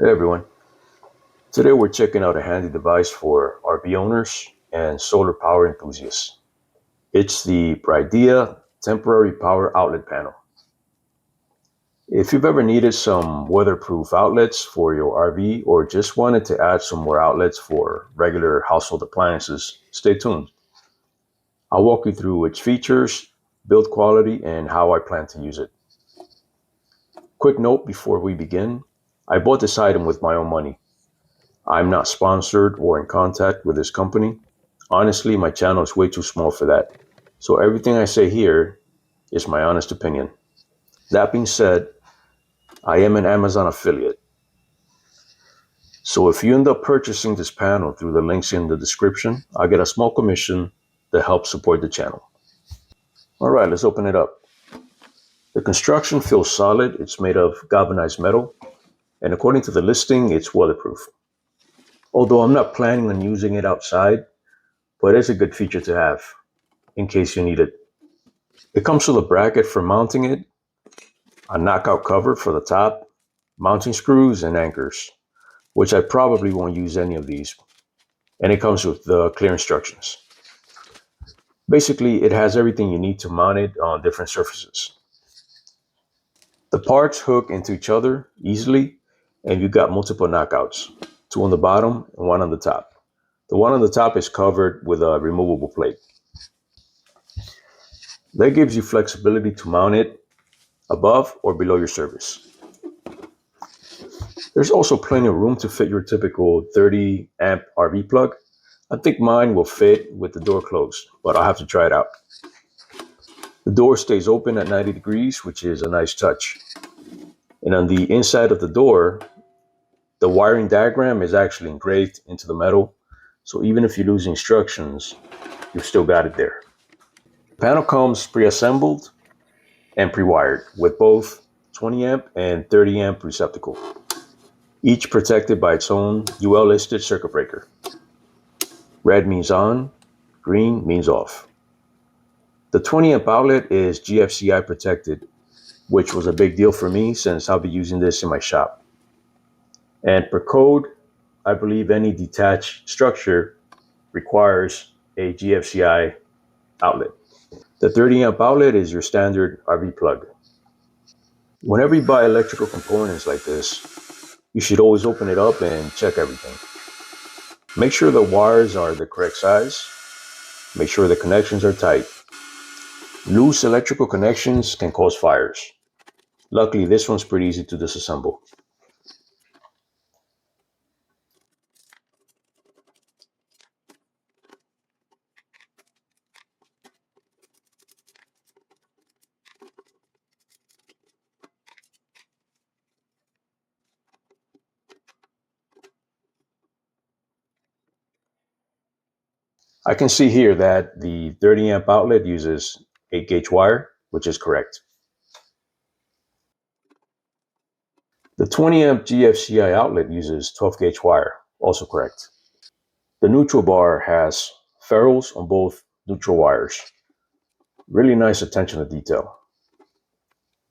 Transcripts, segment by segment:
Hey everyone, today we're checking out a handy device for RV owners and solar power enthusiasts. It's the Briidea temporary power outlet panel. If you've ever needed some weatherproof outlets for your RV or just wanted to add some more outlets for regular household appliances, stay tuned. I'll walk you through its features, build quality, and how I plan to use it. Quick note before we begin, I bought this item with my own money. I'm not sponsored or in contact with this company. Honestly, my channel is way too small for that. So everything I say here is my honest opinion. That being said, I am an Amazon affiliate. So if you end up purchasing this panel through the links in the description, I get a small commission that helps support the channel. All right, let's open it up. The construction feels solid. It's made of galvanized metal, and according to the listing, it's weatherproof. Although I'm not planning on using it outside, but it's a good feature to have in case you need it. It comes with a bracket for mounting it, a knockout cover for the top, mounting screws, and anchors, which I probably won't use any of these. And it comes with the clear instructions. Basically, it has everything you need to mount it on different surfaces. The parts hook into each other easily, and you got multiple knockouts, two on the bottom and one on the top. The one on the top is covered with a removable plate. That gives you flexibility to mount it above or below your surface. There's also plenty of room to fit your typical 30 amp RV plug. I think mine will fit with the door closed, but I'll have to try it out. The door stays open at 90 degrees, which is a nice touch. And on the inside of the door, the wiring diagram is actually engraved into the metal. So even if you lose instructions, you've still got it there. The panel comes pre-assembled and pre-wired with both 20 amp and 30 amp receptacle, each protected by its own UL listed circuit breaker. Red means on, green means off. The 20 amp outlet is GFCI protected, which was a big deal for me since I'll be using this in my shop. And per code, I believe any detached structure requires a GFCI outlet. The 30 amp outlet is your standard RV plug. Whenever you buy electrical components like this, you should always open it up and check everything. Make sure the wires are the correct size. Make sure the connections are tight. Loose electrical connections can cause fires. Luckily, this one's pretty easy to disassemble. I can see here that the 30 amp outlet uses 8 gauge wire, which is correct. The 20 amp GFCI outlet uses 12 gauge wire, also correct. The neutral bar has ferrules on both neutral wires. Really nice attention to detail.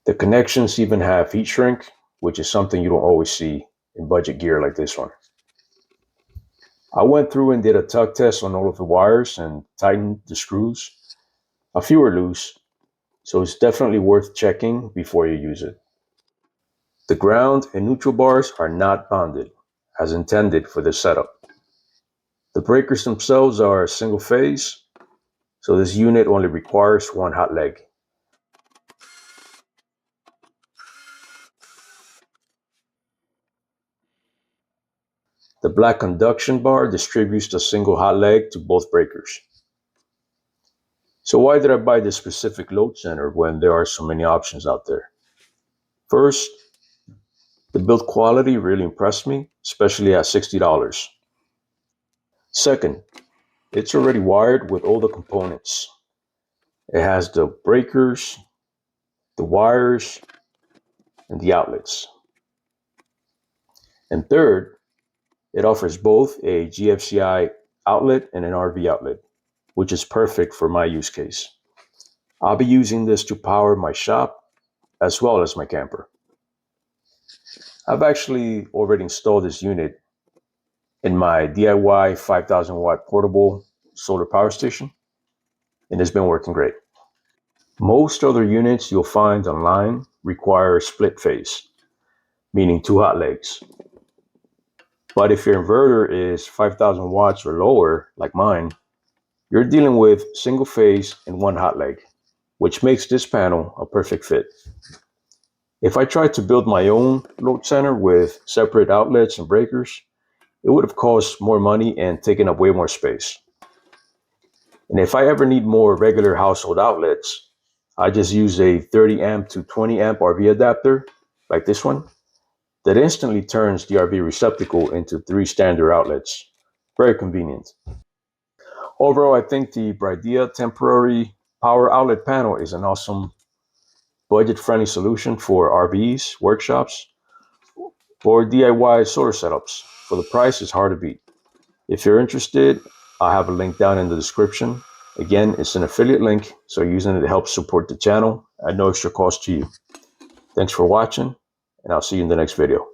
The connections even have heat shrink, which is something you don't always see in budget gear like this one. I went through and did a tug test on all of the wires and tightened the screws. A few are loose, so it's definitely worth checking before you use it. The ground and neutral bars are not bonded, as intended for this setup. The breakers themselves are single phase, so this unit only requires one hot leg. The black conduction bar distributes the single hot leg to both breakers. So why did I buy this specific load center when there are so many options out there? First, the build quality really impressed me, especially at $60. Second, it's already wired with all the components. It has the breakers, the wires, and the outlets. And third, it offers both a GFCI outlet and an RV outlet, which is perfect for my use case. I'll be using this to power my shop as well as my camper. I've actually already installed this unit in my DIY 5,000 watt portable solar power station, and it's been working great. Most other units you'll find online require split phase, meaning 2 hot legs. But if your inverter is 5,000 watts or lower, like mine, you're dealing with single phase and 1 hot leg, which makes this panel a perfect fit. If I tried to build my own load center with separate outlets and breakers, it would have cost more money and taken up way more space. And if I ever need more regular household outlets, I just use a 30 amp to 20 amp RV adapter, like this one, that instantly turns the RV receptacle into 3 standard outlets. Very convenient. Overall, I think the Briidea temporary power outlet panel is an awesome budget-friendly solution for RVs, workshops, or DIY solar setups. For the price, it's hard to beat. If you're interested, I have a link down in the description. Again, it's an affiliate link, so using it helps support the channel at no extra cost to you. Thanks for watching, and I'll see you in the next video.